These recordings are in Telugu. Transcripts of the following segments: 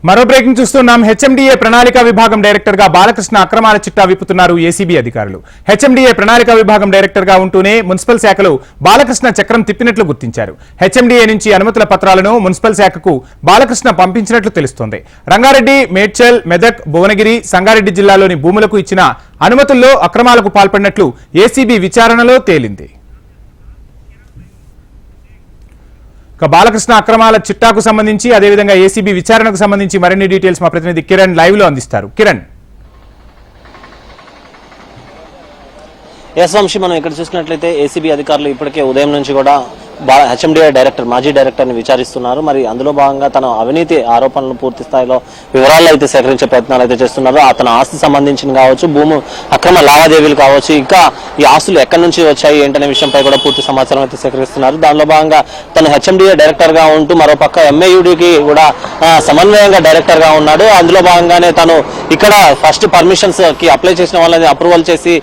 మరో బ్రేకింగ్ చూస్తున్నాం. హెచ్ఎండిఏ ప్రణాళిక విభాగం డైరెక్టర్ గా బాలకృష్ణ అక్రమాల చిట్టా విప్పుతున్నారు ఏసీబీ అధికారులు. హెచ్ఎండిఏ ప్రణాళిక విభాగం డైరెక్టర్ గా ఉంటూనే మున్సిపల్ శాఖలో బాలకృష్ణ చక్రం తిప్పినట్లు గుర్తించారు. హెచ్ఎండిఏ నుంచి అనుమతుల పత్రాలను మున్సిపల్ శాఖకు బాలకృష్ణ పంపించినట్లు తెలుస్తోంది. రంగారెడ్డి, మేడ్చల్, మెదక్, భువనగిరి, సంగారెడ్డి జిల్లాలోని భూములకు ఇచ్చిన అనుమతుల్లో అక్రమాలకు పాల్పడినట్లు ఏసీబీ విచారణలో తేలింది. బాలకృష్ణ అక్రమాల చిట్టాకు సంబంధించి అదేవిధంగా ఏసీబీ విచారణకు సంబంధించి మరిన్ని డీటెయిల్స్ మా ప్రతినిధి కిరణ్ లైవ్ లో అందిస్తారు. కిరణ్. వంశీ, మనం ఇక్కడ చూసినట్లయితే ఏసీబీ అధికారులు ఇప్పటికే ఉదయం నుంచి కూడా హెచ్ఎండిఏ డైరెక్టర్, మాజీ డైరెక్టర్ని విచారిస్తున్నారు. మరి అందులో భాగంగా తన అవినీతి ఆరోపణలను పూర్తి స్థాయిలో వివరాలు అయితే సేకరించే ప్రయత్నాలు అయితే చేస్తున్నారు. అతని ఆస్తి సంబంధించిన కావచ్చు, భూమి అక్రమ లావాదేవీలు కావచ్చు, ఇంకా ఈ ఆస్తులు ఎక్కడి నుంచి వచ్చాయి ఏంటనే విషయంపై కూడా పూర్తి సమాచారం అయితే సేకరిస్తున్నారు. దానిలో భాగంగా తను హెచ్ఎండిఏ డైరెక్టర్ గా ఉంటూ మరోపక్క ఎంఏయుడికి కూడా సమన్వయంగా డైరెక్టర్ గా ఉన్నాడు. అందులో భాగంగానే తను ఇక్కడ ఫస్ట్ పర్మిషన్స్ కి అప్లై చేసిన వాళ్ళని అప్రూవల్ చేసి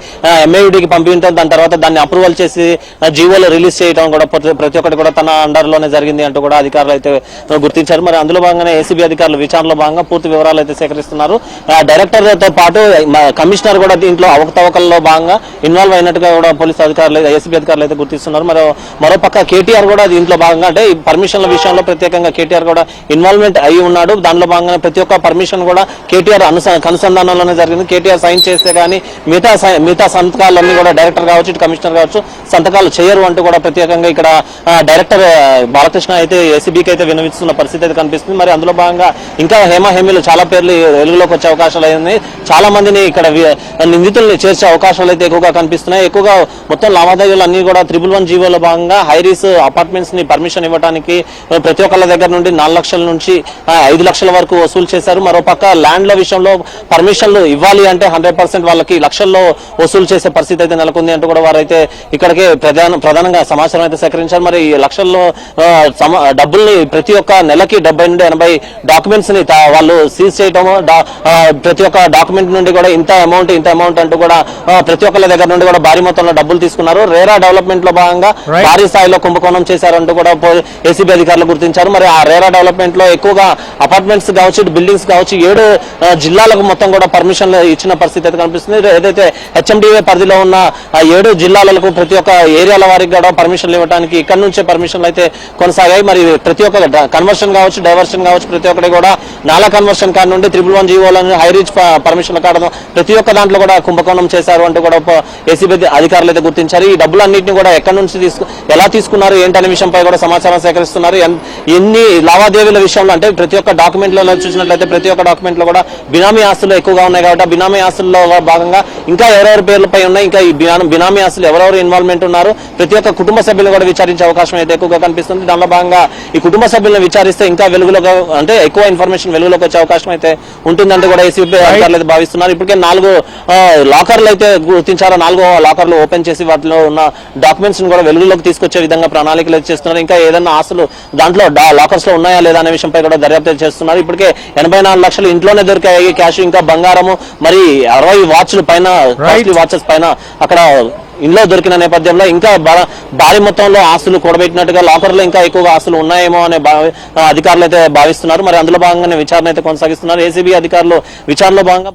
ఎంఏయుడికి పంపించడం, దాని తర్వాత దాన్ని అప్రూవల్ చేసి జీవోలో రిలీజ్ చేయడం కూడా ప్రతి ఒక్కటి కూడా తన అండర్ లోనే జరిగింది అంటూ కూడా అధికారులు అయితే గుర్తించారు. మరి అందులో భాగంగానే ఏసీబీ అధికారులు విచారణలో భాగంగా పూర్తి వివరాలు అయితే సేకరిస్తున్నారు. డైరెక్టర్ తో పాటు కమిషనర్ కూడా దీంట్లో అవకతవకల్లో భాగంగా ఇన్వాల్వ్ అయినట్టుగా కూడా పోలీసు అధికారులు, ఏసీబీ అధికారులు అయితే గుర్తిస్తున్నారు. మరోపక్క కేటీఆర్ కూడా దీంట్లో భాగంగా అంటే పర్మిషన్ల విషయంలో ప్రత్యేకంగా కేటీఆర్ కూడా ఇన్వాల్వ్మెంట్ అయి ఉన్నాడు. దానిలో భాగంగా ప్రతి ఒక్క పర్మిషన్ కూడా కేటీఆర్ అనుసంధానంలోనే జరిగింది. కేటీఆర్ సైన్ చేస్తే కానీ మిగతా సంతకాలన్నీ కూడా డైరెక్టర్ కావచ్చు, ఇటు కమిషనర్ కావచ్చు సంతకాలు చేయరు అంటూ కూడా ప్రత్యేకంగా ఇక్కడ డైరెక్టర్ బాలకృష్ణ అయితే ఏసీబీకి అయితే విన్నవిస్తున్న పరిస్థితి అయితే కనిపిస్తుంది. మరి అందులో భాగంగా ఇంకా హేమీలు చాలా పేర్లు వెలుగులోకి వచ్చే అవకాశాలు ఉన్నాయి. చాలా మందిని ఇక్కడ నిందితుల్ని చేర్చే అవకాశాలు అయితే ఎక్కువగా కనిపిస్తున్నాయి. ఎక్కువగా మొత్తం లావాదేవీలు అన్ని కూడా 311 జీవోలో భాగంగా హైరీస్ అపార్ట్మెంట్స్ ని పర్మిషన్ ఇవ్వడానికి ప్రతి ఒక్కళ్ళ దగ్గర నుండి 4 లక్షల నుంచి 5 లక్షల వరకు వసూలు చేశారు. మరోపక్క ల్యాండ్ల విషయంలో పర్మిషన్లు ఇవ్వాలి అంటే 100% వాళ్ళకి లక్షల్లో వసూలు చేసే పరిస్థితి అయితే నెలకొంది అంటూ కూడా వారైతే ఇక్కడికే ప్రధానంగా సమాచారం అయితే సేకరించారు. మరి ఈ లక్షల్లో డబ్బుల్ని ప్రతి ఒక్క నెలకి 70 నుండి 80 డాక్యుమెంట్స్ ని వాళ్ళు సీజ్ చేయటము, ప్రతి ఒక్క డాక్యుమెంట్ నుండి కూడా ఇంత అమౌంట్ అంటూ కూడా ప్రతి ఒక్కళ్ళ దగ్గర నుండి కూడా భారీ మొత్తంలో డబ్బులు తీసుకున్నారు. రేరా డెవలప్మెంట్ లో భాగంగా భారీ స్థాయిలో కుంభకోణం చేశారంటూ కూడా ఏసీబీ అధికారులు గుర్తించారు. మరి ఆ రేరా డెవలప్మెంట్ లో ఎక్కువగా అపార్ట్మెంట్స్ కావచ్చు, బిల్డింగ్స్ కావచ్చు 7 జిల్లాలకు మొత్తం కూడా పర్మిషన్లు ఇచ్చిన పరిస్థితి అయితే కనిపిస్తుంది. ఏదైతే హెచ్ఎండిఏ పరిధిలో ఉన్న 7 జిల్లాలకు ప్రతి ఒక్క ఏరియాల వారికి కూడా పర్మిషన్లు ఇవ్వడానికి ఇక్కడ నుంచే పర్మిషన్లు అయితే కొనసాగాయి. మరి ప్రతి ఒక్క కన్వర్షన్ కావచ్చు, డైవర్షన్ కావచ్చు, ప్రతి ఒక్కటి కూడా నాలా కన్వర్షన్ కార్డు నుండి 311 జీవోలను హై రీచ్ పర్మిషన్లు కావడం ప్రతి ఒక్క దాంట్లో కూడా కుంభకోణం చేశారు అంటూ కూడా ఏసీబీ అధికారులు అయితే గుర్తించారు. ఈ డబ్బులన్నింటినీ కూడా ఎక్కడి నుంచి ఎలా తీసుకున్నారు ఏంటనే విషయంపై కూడా సమాచారం సేకరిస్తున్నారు. ఎన్ని లావాదేవీల విషయంలో అంటే ప్రతి ఒక్క డాక్యుమెంట్లలో చూసినట్లయితే ప్రతి ఒక్క డాక్యుమెంట్ లో కూడా బినామీ ఆస్తులు ఎక్కువగా ఉన్నాయి. కాబట్టి బినామీ ఆస్తుల్లో భాగంగా ఇంకా ఎవరెవరి పేర్లపై ఉన్నాయి, ఇంకా ఈ బినామీ ఆస్తులు ఎవరెవరు ఇన్వాల్వ్మెంట్ ఉన్నారు, ప్రతి ఒక్క కుటుంబ సభ్యులను కూడా విచారించే అవకాశం అయితే ఎక్కువగా కనిపిస్తుంది. దానిలో భాగంగా ఈ కుటుంబ సభ్యులను విచారిస్తే ఇంకా వెలుగులోకి అంటే ఎక్కువ ఇన్ఫర్మేషన్ వెలుగులోకి వచ్చే అవకాశం అయితే ఉంటుందంటూ కూడా ఏసీబీ అధికారులు అయితే భావిస్తున్నారు. ఇప్పటికే 4 లాకర్లు అయితే గుర్తించారు. 4 లాకర్లు ఓపెన్ చేసి వాటిలో ఉన్న డాక్యుమెంట్స్ ని కూడా వెలుగులోకి తీసుకొచ్చే విధంగా ప్రణాళికలు అయితే చేస్తున్నారు. ఇంకా ఏదైనా ఆస్తులు దాంట్లో లాకర్స్ లో ఉన్నాయా లేదా అనే విషయంపై కూడా దర్యాప్తు చేస్తున్నారు. ఇప్పటికే 84 లక్షలు ఇంట్లోనే దొరికాయి క్యాష్, ఇంకా బంగారము, మరి 60 వాచ్లు పైన వాచెస్ పైన అక్కడ ఇంట్లో దొరికిన నేపథ్యంలో ఇంకా భారీ మొత్తంలో ఆస్తులు కూడబెట్టినట్టుగా లాకర్లో ఇంకా ఎక్కువగా ఆస్తులు ఉన్నాయేమో అనే అధికారులు అయితే భావిస్తున్నారు. మరి అందులో భాగంగానే విచారణ అయితే కొనసాగిస్తున్నారు. ఏసీబీ అధికారులు విచారణలో భాగంగా